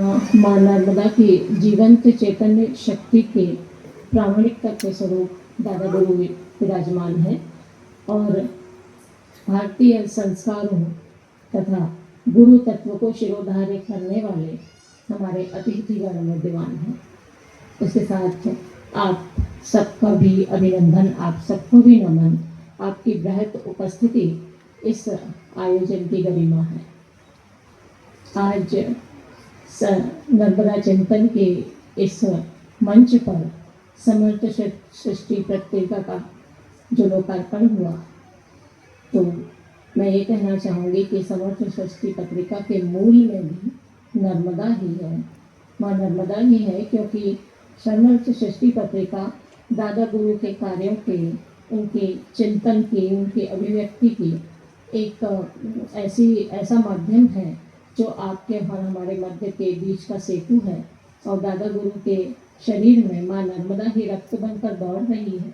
माँ नर्मदा की जीवंत चैतन्य शक्ति के प्रामाणिकता के स्वरूप दादा गुरु विराजमान है और भारतीय संस्कारों तथा गुरु तत्व को शिरोधार्य करने वाले हमारे अतिथिगण विद्यमान हैं। उसके साथ आप सबका भी अभिनंदन, आप सबको भी नमन। आपकी बृहत उपस्थिति इस आयोजन की गरिमा है। आज नर्मदा चिंतन के इस मंच पर समर्थ सृष्टि पत्रिका का जो लोकार्पण हुआ, तो मैं ये कहना चाहूँगी कि समर्थ सृष्टि पत्रिका के मूल में भी नर्मदा ही है, माँ नर्मदा ही है, क्योंकि समर्थ सृष्टि पत्रिका दादा गुरु के कार्यों के, उनके चिंतन की, उनकी अभिव्यक्ति की एक ऐसा माध्यम है जो आपके और हमारे मध्य के बीच का सेतु है। और दादा गुरु के शरीर में माँ नर्मदा ही रक्त बनकर दौड़ रही है,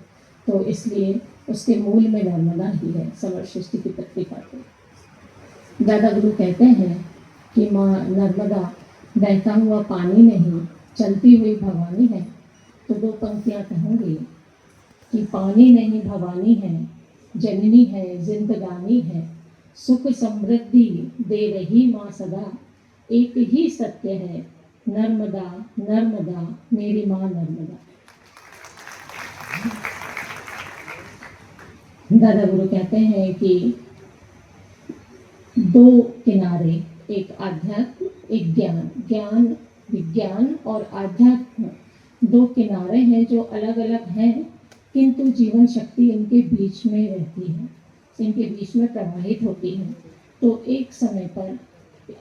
तो इसलिए उसके मूल में नर्मदा ही है। समर्थ सृष्टि की पत्रिका को दादा गुरु कहते हैं कि माँ नर्मदा बहता हुआ पानी नहीं, चलती हुई भवानी है। तो दो पंक्तियाँ कहूँगी कि पानी नहीं भवानी है, जननी है, जिंदगानी है, सुख समृद्धि दे रही माँ सदा, एक ही सत्य है, नर्मदा नर्मदा मेरी माँ नर्मदा। दादा गुरु कहते हैं कि दो किनारे, एक आध्यात्म, एक ज्ञान, ज्ञान विज्ञान और आध्यात्म, दो किनारे हैं जो अलग अलग हैं, किंतु जीवन शक्ति इनके बीच में रहती है, इनके बीच में प्रवाहित होती है। तो एक समय पर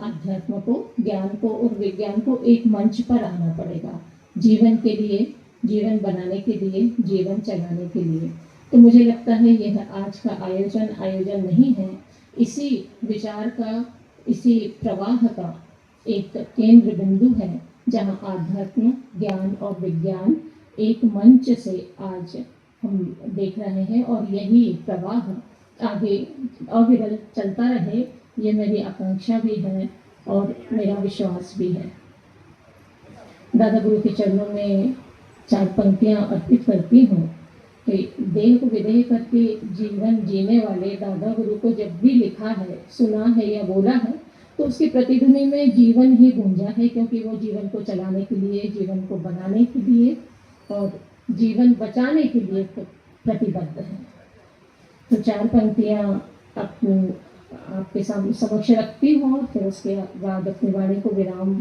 आध्यात्म को, ज्ञान को और विज्ञान को एक मंच पर आना पड़ेगा, जीवन के लिए, जीवन बनाने के लिए, जीवन चलाने के लिए। तो मुझे लगता है यह आज का आयोजन नहीं है, इसी विचार का, इसी प्रवाह का एक केंद्र बिंदु है, जहाँ आध्यात्म, ज्ञान और विज्ञान एक मंच से आज हम देख रहे हैं, और यही प्रवाह आगे अविरल चलता रहे, ये मेरी आकांक्षा भी है और मेरा विश्वास भी है। दादा गुरु के चरणों में चार पंक्तियाँ अर्पित करती हूँ कि देह को विदेह करके जीवन जीने वाले दादा गुरु को जब भी लिखा है, सुना है या बोला है, तो उसकी प्रतिध्वनि में जीवन ही गूंजा है, क्योंकि वो जीवन को चलाने के लिए, जीवन को बनाने के लिए और जीवन बचाने के लिए प्रतिबद्ध है। तो चार पंक्तियाँ आपके समक्ष रखती हूँ, फिर उसके बाद अपनी वाणी को विराम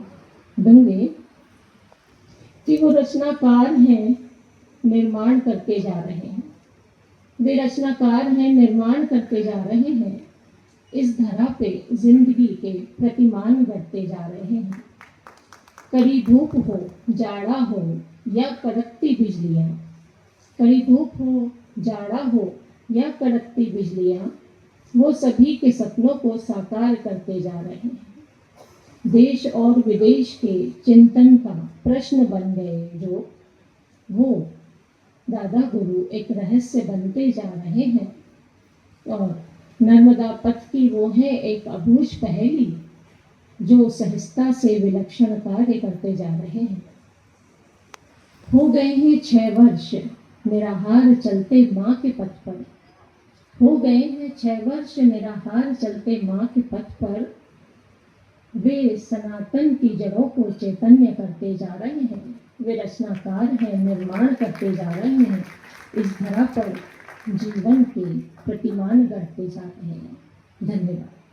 दूंगी कि वो रचनाकार हैं, निर्माण करके जा रहे हैं। वे रचनाकार हैं, निर्माण करके जा रहे हैं, इस धरा पे जिंदगी के प्रतिमान गढ़ते जा रहे हैं। कड़ी धूप हो, जाड़ा हो या कड़कती बिजलियाँ, कड़ी धूप हो, जाड़ा हो या कड़कती बिजलियाँ, वो सभी के सपनों को साकार करते जा रहे हैं। देश और विदेश के चिंतन का प्रश्न बन गए जो, वो दादा गुरु एक रहस्य बनते जा रहे हैं। और नर्मदा पथ की वो है एक अबूझ पहेली, जो सहजता से विलक्षण कार्य करते जा रहे हैं। हो गए हैं 6 वर्ष निराहार चलते माँ के पथ पर, हो गए हैं 6 वर्ष निराहार चलते माँ के पथ पर, वे सनातन की जड़ों को चैतन्य करते जा रहे हैं। वे रचनाकार हैं, निर्माण करते जा रहे हैं, इस धरा पर जीवन के प्रतिमान गढ़ते जा रहे हैं। धन्यवाद।